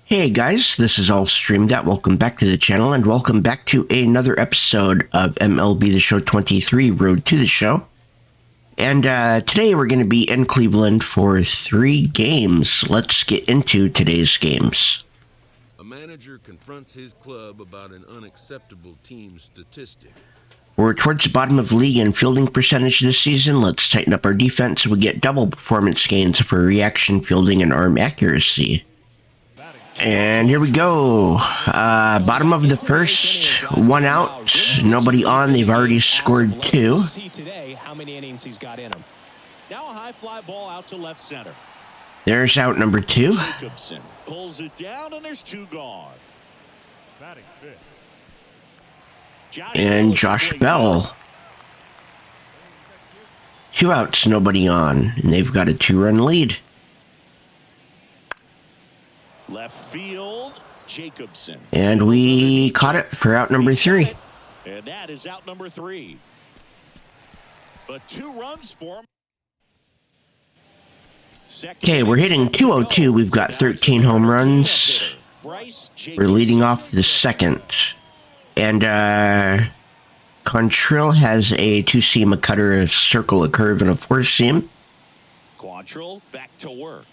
Hey guys, this is illstreamthat. Welcome back to the channel and welcome back to another episode of MLB The Show 23, Road to the Show. And today we're going to be in Cleveland for 3 games. Let's get into today's games. A manager confronts his club about an unacceptable team statistic. We're towards the bottom of the league in fielding percentage this season. Let's tighten up our defense so we get double performance gains for reaction, fielding, and arm accuracy. And here we go. Bottom of the first, 1 out, nobody on. They've already scored 2. How many innings he's got in him. Now a high fly ball out to left center. There's out number 2. Jacobson pulls it down and there's 2 gone. And Josh Bell. 2 outs, nobody on. And they've got a 2-run lead. Left field, Jacobson. And we caught it for out number 3. And that is out number 3. But 2 runs for him. Okay, we're hitting 202. We've got 13 home runs. We're leading off the second. And Contrill has a 2-seam, a cutter, a circle, a curve, and a 4-seam. Quantrill back to work.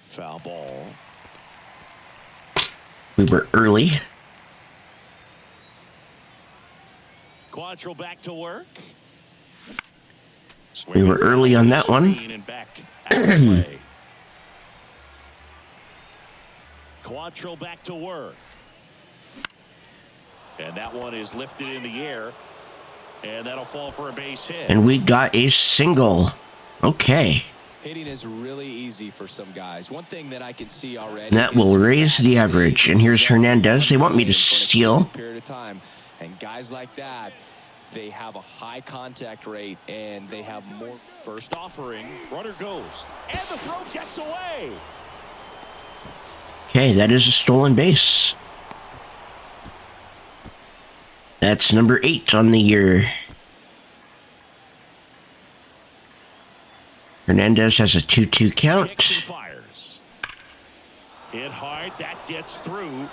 Foul ball. We were early. Quantrill back to work. We were early on that one. Quantrill back to work. And that one is lifted in the air. And that'll fall for a base hit. And we got a single. Okay. Hitting is really easy for some guys. One thing that I can see already. And that will raise the average. And here's Hernandez. They want me to steal. Period of time. And guys like that, they have a high contact rate and they have more. First offering, runner goes, and the throw gets away. Okay, that is a stolen base. That's number 8 on the year. Hernandez has a 2-2 count. Fires. Hit hard, that gets through.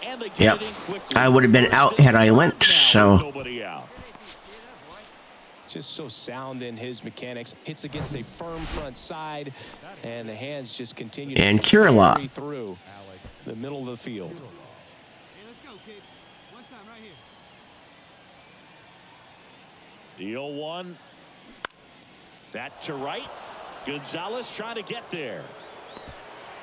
And they get Yep, it in quickly. I would have been out had I went, so. Nobody out. Just so sound in his mechanics. Hits against a firm front side, and the hands just continue And to Kirilloff. carry through the middle of the field. The 0-1. That to right. Gonzalez trying to get there.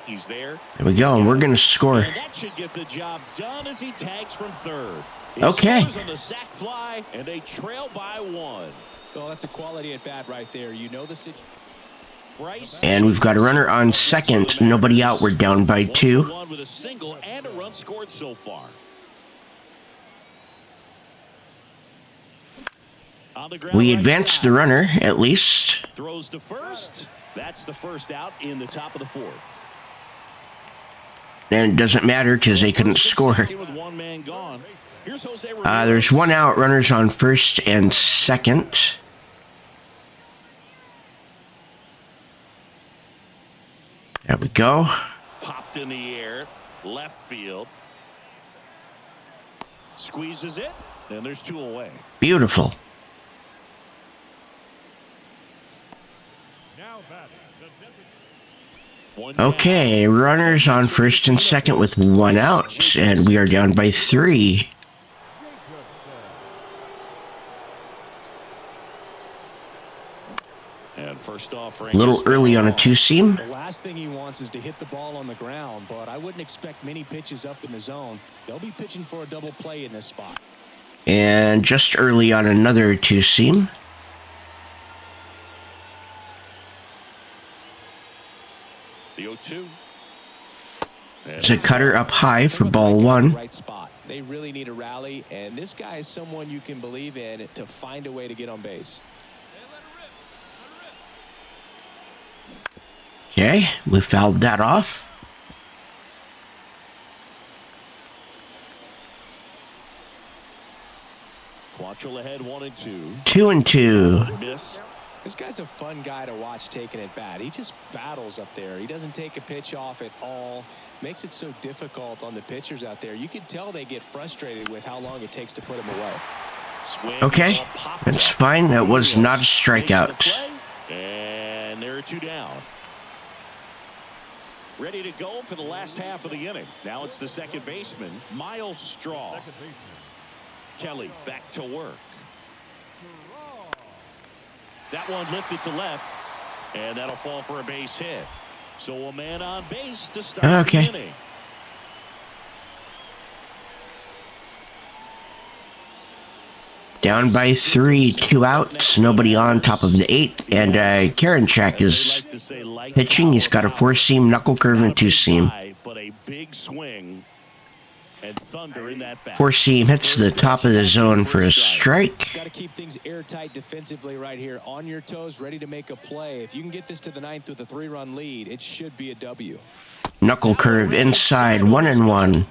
He's there. There we go, and we're going to score. And that should get the job done as he tags from third. He Okay. scores on the sac fly, and they trail by 1. Well, that's a quality at bat right there. You know the situation. Bryce. And we've got a runner on second. Nobody out. We're down by 2. 1 with a single and a run scored so far. On the ground, We right advanced side. the runner, at least. Throws to first. That's the first out in the top of the 4th. And it doesn't matter because they couldn't score. With 1 man gone. Here's Jose Ramirez. There's 1 out. Runners on first and second. There we go. Popped in the air. Left field. Squeezes it. And there's 2 away. Beautiful. Okay, runners on first and second with 1 out, and we are down by 3. And first offering. A little early on a 2-seam. The last thing he wants is to hit the ball on the ground, but I wouldn't expect many pitches up in the zone. They'll be pitching for a double play in this spot. And just early on another 2-seam. The 0-2. There's a cutter up high for ball 1. Right spot. They really need a rally, and this guy is someone you can believe in to find a way to get on base. Okay, we fouled that off. Quantrill ahead 1-2. 2-2. Missed. This guy's a fun guy to watch taking at bat. He just battles up there. He doesn't take a pitch off at all. Makes it so difficult on the pitchers out there. You can tell they get frustrated with how long it takes to put him away. Okay, that's fine. That was not a strikeout. And there are 2 down. Ready to go for the last half of the inning. Now it's the second baseman, Miles Straw. Kelly back to work. That one lifted to left, and that'll fall for a base hit. So a man on base to start the inning. Down by 3, 2 outs, nobody on, top of the 8th, and Karinchak is pitching. He's got a 4-seam, knuckle curve, and 2-seam. But a big swing and thunder in that bat. 4-seam hits the top of the zone for a strike. Got to keep things airtight defensively right here. On your toes, ready to make a play. If you can get this to the 9th with a 3-run lead, it should be a W. Knuckle curve inside, 1-1.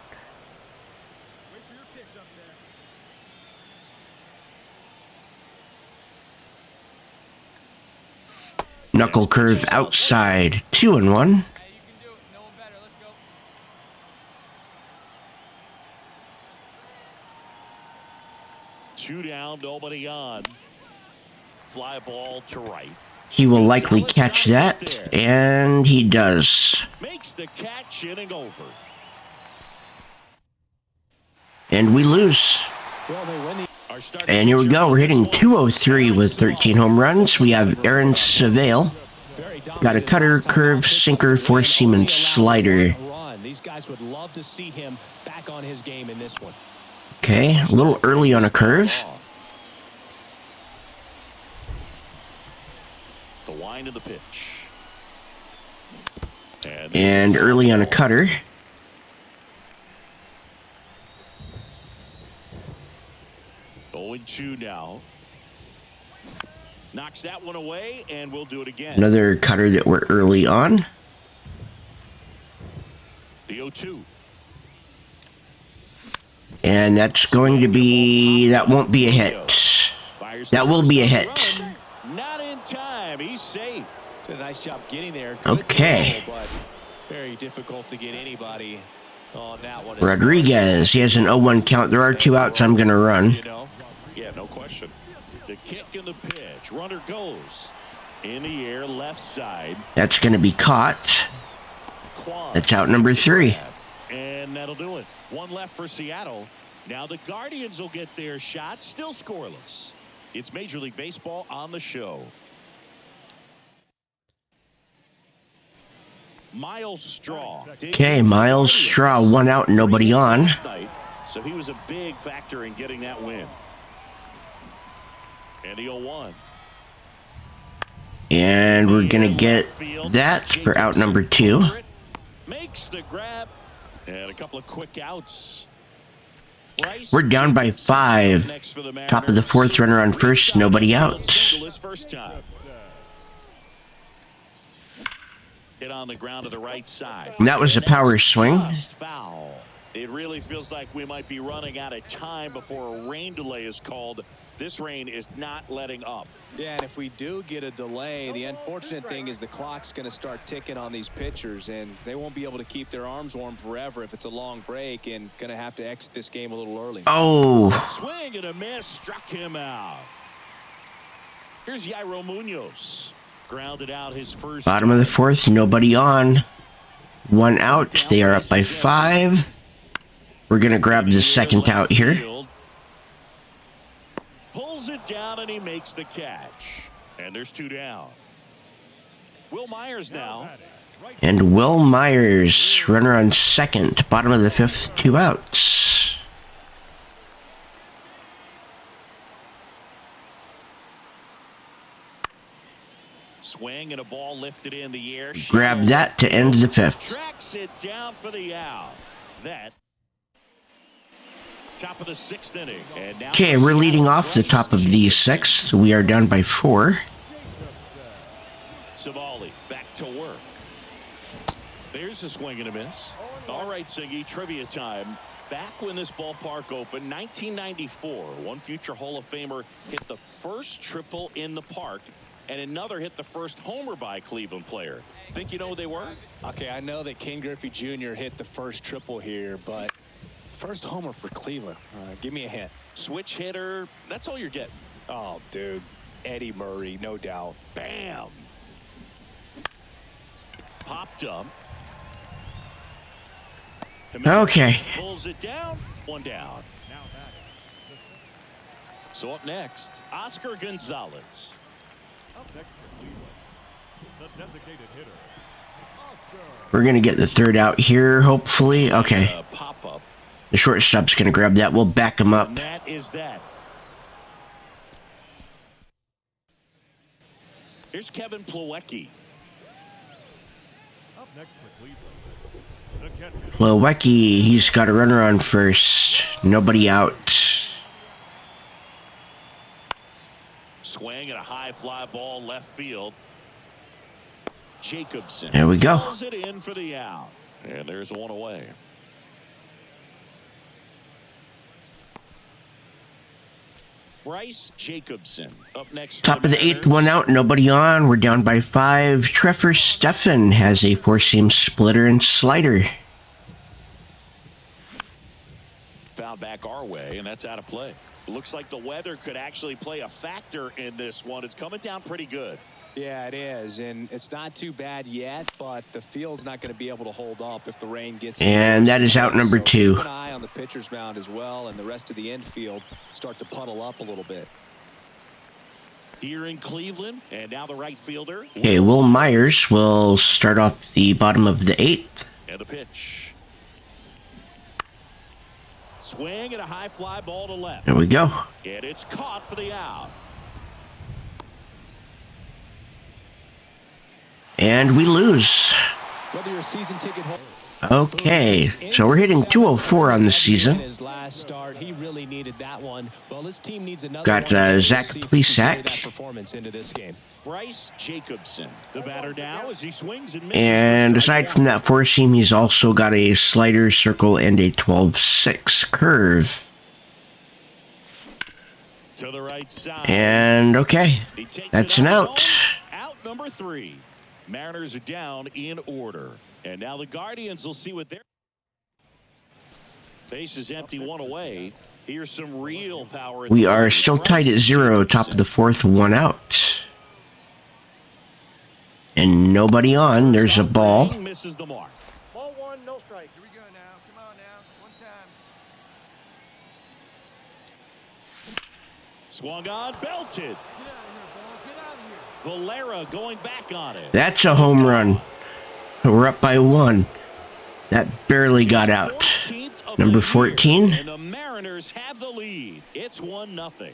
Knuckle curve outside, 2-1. Two down, nobody on. Fly ball to right. He will likely catch that, and he does. Makes the catch, inning over. And we lose. And here we go. We're hitting 203 with 13 home runs. We have Aaron Savale. Got a cutter, curve, sinker, 4-seam, and slider. These guys would love to see him back on his game in this one. Okay, a little early on a curve. The wind of the pitch. And early on a cutter. Going 2 now. Knocks that one away, and we'll do it again. Another cutter that we're early on. The 0-2. And that's going to be... That won't be a hit. That will be a hit. Not in time. He's safe. Did a nice job getting there. Okay. But very difficult to get anybody on that one. Rodriguez. He has an 0-1 count. There are 2 outs. I'm going to run. Yeah, no question. The kick and the pitch. Runner goes in the air, left side. That's going to be caught. That's out number 3. And that'll do it. One left for Seattle. Now the Guardians will get their shot. Still scoreless. It's Major League Baseball on the show. Miles Straw. Okay, Miles Straw, 1 out, nobody on. So he was a big factor in getting that win. And the 0-1. And we're going to get that for out number 2. Makes the grab. And a couple of quick outs. We're down by 5. Top of the 4th, runner on first, nobody out. Hit on the ground to the right side. And that was a power swing. Foul. It really feels like we might be running out of time before a rain delay is called. This rain is not letting up. Yeah, and if we do get a delay, the unfortunate thing is the clock's going to start ticking on these pitchers, and they won't be able to keep their arms warm forever if it's a long break, and going to have to exit this game a little early. Oh. Swing and a miss, struck him out. Here's Yairo Munoz. Grounded out his first. Bottom of the 4th, nobody on. 1 out. They are up by 5. We're going to grab the second out here. Pulls it down and he makes the catch. And there's 2 down. Will Myers now. And Will Myers, runner on second. Bottom of the 5th, 2 outs. Swing and a ball lifted in the air. Grab that to end the 5th. Tracks it down for the out. That. Top of the 6th inning. Okay, we're leading off the top of the 6th. We are down by 4. Savali back to work. There's a swing and a miss. All right, Siggy, trivia time. Back when this ballpark opened, 1994, one future Hall of Famer hit the first triple in the park. And another hit the first homer by a Cleveland player. Think you know who they were? Okay, I know that Ken Griffey Jr. hit the first triple here, but first homer for Cleveland. Give me a hint. Switch hitter. That's all you're getting. Oh, dude. Eddie Murray, no doubt. Bam. Popped up. Okay. Pulls it down. One down. So up next, Oscar Gonzalez. We're going to get the third out here, hopefully. Okay. Pop up. The shortstop's going to grab that. We'll back him up. And that is that. Here's Kevin Plawecki. Up next for Cleveland, the catcher. Plawecki, he's got a runner on first. Nobody out. Swing and a high fly ball left field. Jacobson. There we go. Pulls it in for the out. And there's one away. Bryce Jacobson up next. Top of the eighth, one out, nobody on. We're down by 5. Trevor Stephan has a 4-seam splitter and slider. Foul back our way, and that's out of play. Looks like the weather could actually play a factor in this one. It's coming down pretty good. Yeah, it is, and it's not too bad yet, but the field's not going to be able to hold up if the rain gets in. And that is out number 2. Keep an eye on the pitcher's mound as well, and the rest of the infield start to puddle up a little bit. Here in Cleveland, and now the right fielder. Okay, Will Myers will start off the bottom of the 8th. And the pitch. Swing and a high fly ball to left. There we go. And it's caught for the out. And we lose. Whether you're a season ticket holder. Okay, so we're hitting 204 on the season. His last start, he really needed that one. Well, his team needs another Got one. Zach See if he can carry Plesac. that performance into this game. Bryce Jacobson, the batter now as he swings and misses. And aside from that 4-seam, he's also got a slider, circle, and a 12-6 curve. To the right side. And okay, He takes that's it an on out. his own. Out number 3. Mariners are down in order. And now the Guardians will see what they're. Base is empty, one away. Here's some real power. We are still tied at 0, top of the 4th, 1 out. And nobody on. There's a ball. Misses the mark. Ball 1, no strike. Here we go now. Come on now. One time. Swung on, belted. Valera going back on it. That's a home run. We're up by 1. That barely got out. 14th of Number the 14. year, and the Mariners have the lead. It's 1-0.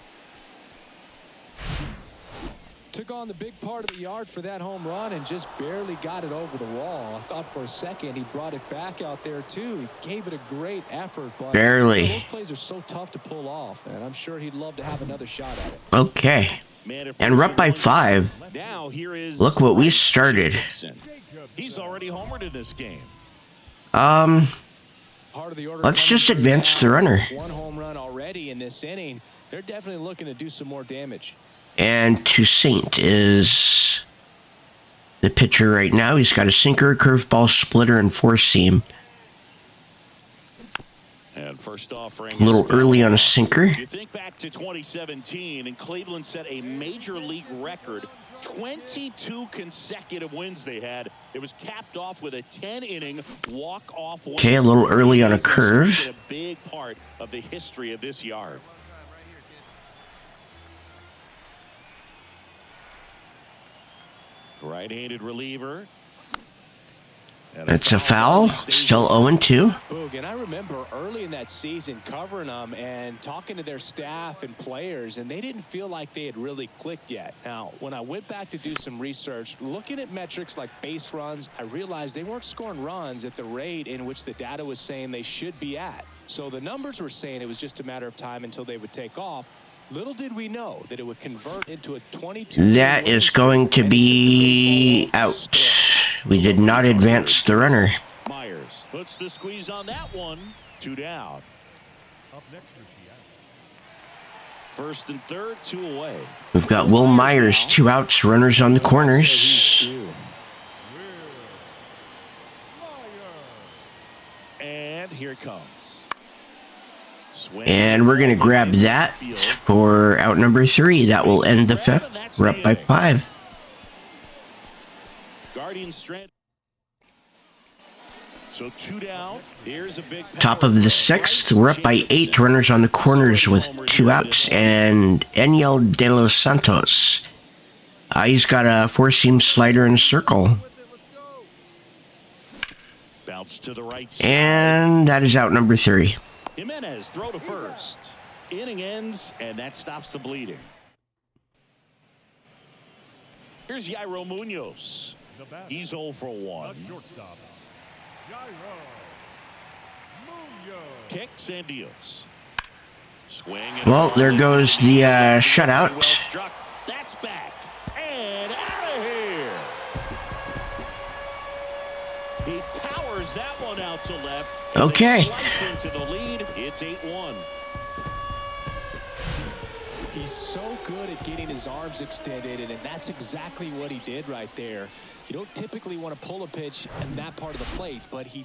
Took on the big part of the yard for that home run and just barely got it over the wall. I thought for a second he brought it back out there too. He gave it a great effort, but Barely. those plays are so tough to pull off, and I'm sure he'd love to have another shot at it. Okay. And we're up by 5. Now here is. Look what we started. He's already homered in this game. Part of the order Let's coming just through advance now. the runner. 1 home run already in this inning. They're definitely looking to do some more damage. And Toussaint is the pitcher right now. He's got a sinker, curveball, splitter, and 4-seam. And first offering. A little early on a sinker. You think back to 2017, and Cleveland set a major league record. 22 consecutive wins they had. It was capped off with a 10-inning walk-off win. Okay, a little early on a It's curve. a big part of the history of this yard. Right-handed reliever. And That's a foul. Still 0-2. Boog, and I remember early in that season covering them and talking to their staff and players, and they didn't feel like they had really clicked yet. Now, when I went back to do some research, looking at metrics like base runs, I realized they weren't scoring runs at the rate in which the data was saying they should be at. So the numbers were saying it was just a matter of time until they would take off. Little did we know that it would convert into a 22. That is going to be out. We did not advance the runner. Myers puts the squeeze on that one. 2 down. Up next for First and third, 2 away. We've got Will Myers, 2 outs, runners on the corners. And here it comes. And we're going to grab that for out number 3. That will end the 5th. We're up by 5. Guardian strand. So 2 down. Here's a big Top of the 6th. We're up by 8. Runners on the corners with 2 outs. And Eniel De Los Santos. He's got a 4-seam slider and a circle. Bounce to the right side. And that is out number 3. Jimenez throw to first. Inning ends, and that stops the bleeding. Here's Yairo Munoz. He's 0 for 1. Shortstop. Jairo Munoz. Kicks and deals. Swing. And Well, there goes the shutout. well struck. That's back and out of here. He powers that one out to left. And Okay. they slice into the lead. It's 8-1. He's so good at getting his arms extended, and that's exactly what he did right there. You don't typically want to pull a pitch in that part of the plate, but he...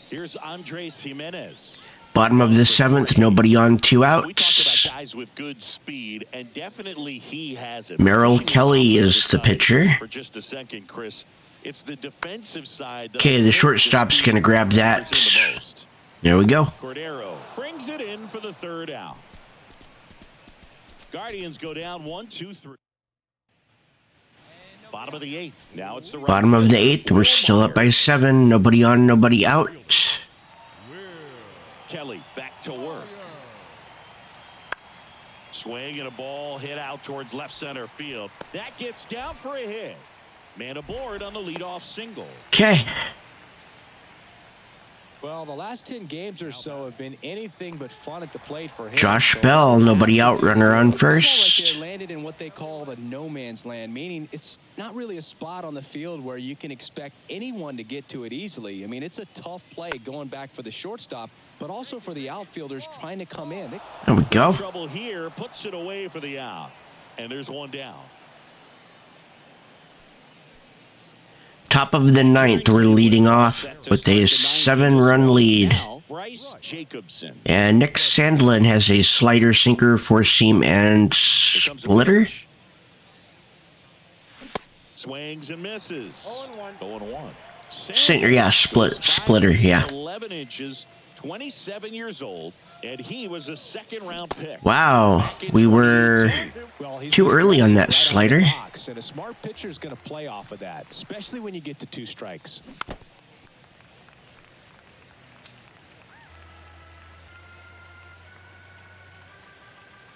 Here's Andres Jimenez. Bottom of the 7th. Nobody on, 2 We talk outs. about guys with good speed, and definitely he has it. Merrill Pushing Kelly the is the opposite pitcher. side For just a second, Chris. It's the defensive side. Okay, the shortstop's going to grab that. The most. There we go. Cordero brings it in for the 3rd out. Guardians go down 1, 2, 3. Bottom of the 8th. Now it's the right Bottom of the field. 8th. We're still up by 7. Nobody on, nobody out. Kelly back to work. Swing and a ball hit out towards left center field. That gets down for a hit. Man aboard on the leadoff single. Okay. Well, the last 10 games or so have been anything but fun at the plate for him. Josh Bell, nobody out, runner on Right there first. landed in what they call the no man's land, meaning it's not really a spot on the field where you can expect anyone to get to it easily. I mean, it's a tough play going back for the shortstop, but also for the outfielders trying to come in. There we go. Trouble here, puts it away for the out. And there's 1 down. Top of the 9th. We're leading off with a 7-run lead. Now, Bryce Jacobson. And Nick Sandlin has a slider, sinker, 4-seam, and splitter. Swings and misses. 0-1. Splitter, yeah. 11 inches, 27 years old, and he was a 2nd-round pick. Wow, we were too early on that slider. And a smart pitcher is going to play off of that, especially when you get to 2 strikes.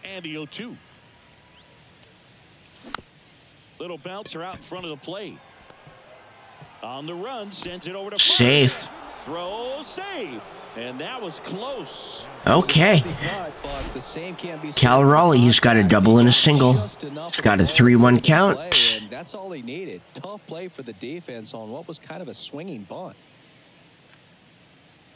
And the 0-2. Little bouncer out in front of the plate. On the run, sends it over to first. Safe. Throw safe. And that was close. Okay. Cal Raleigh, he's got a double and a single. He's got a 3-1 count. And that's all he needed. Tough play for the defense on what was kind of a swinging bunt.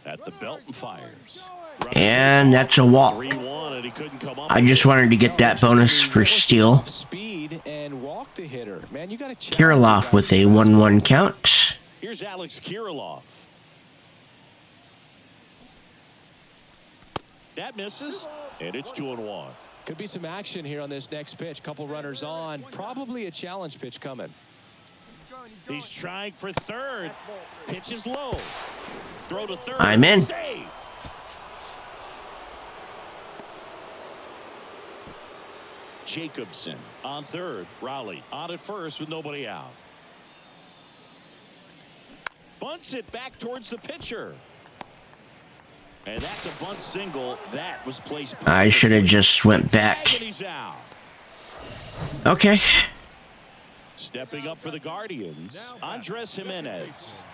At the belt and fires. And that's a walk. 3-1, and he couldn't come up. I just wanted to get that bonus for steal. Speed and walk the hitter. Man, you got to Kirilloff with a 1-1 count. Here's Alex Kirilloff. That misses, and it's 2-1. Could be some action here on this next pitch. Couple runners on. Probably a challenge pitch coming. He's trying for third. Pitch is low. Throw to third. I'm in. Save. Jacobson on third. Raleigh on at first with nobody out. Bunts it back towards the pitcher. And that's a bunt single. That was placed. I should have just went back. And he's out. Okay. Stepping up for the Guardians, Andres Jimenez.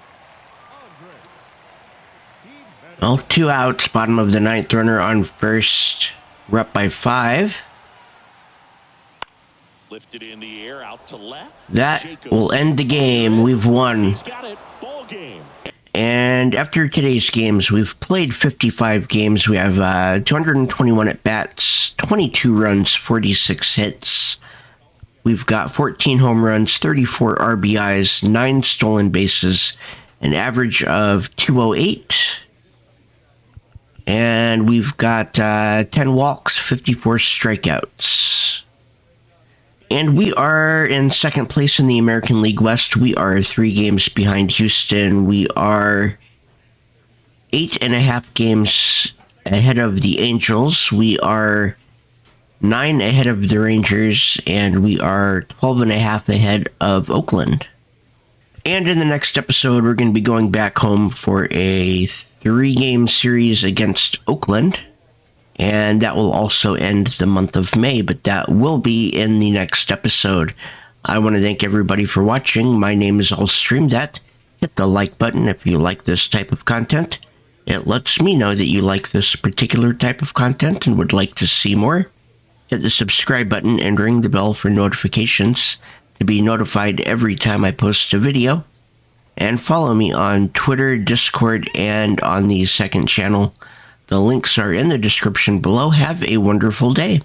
Well, 2 outs. Bottom of the 9th, runner on first. We're up by 5. Lifted in the air out to left. That will end the game. We've won. He's got it. Ball game. And after today's games, we've played 55 games. We have 221 at-bats, 22 runs, 46 hits. We've got 14 home runs, 34 RBIs, 9 stolen bases, an average of 208. And we've got 10 walks, 54 strikeouts. And we are in second place in the American League West. We are 3 games behind Houston. We are 8.5 games ahead of the Angels. We are 9 ahead of the Rangers, and we are 12.5 ahead of Oakland. And in the next episode, we're going to be going back home for a 3-game series against Oakland, and that will also end the month of May, but that will be in the next episode. I want to thank everybody for watching. My name is illstreamthat. Hit the like button if you like this type of content. It lets me know that you like this particular type of content and would like to see more. Hit the subscribe button and ring the bell for notifications to be notified every time I post a video. And follow me on Twitter, Discord, and on the second channel. The links are in the description below. Have a wonderful day.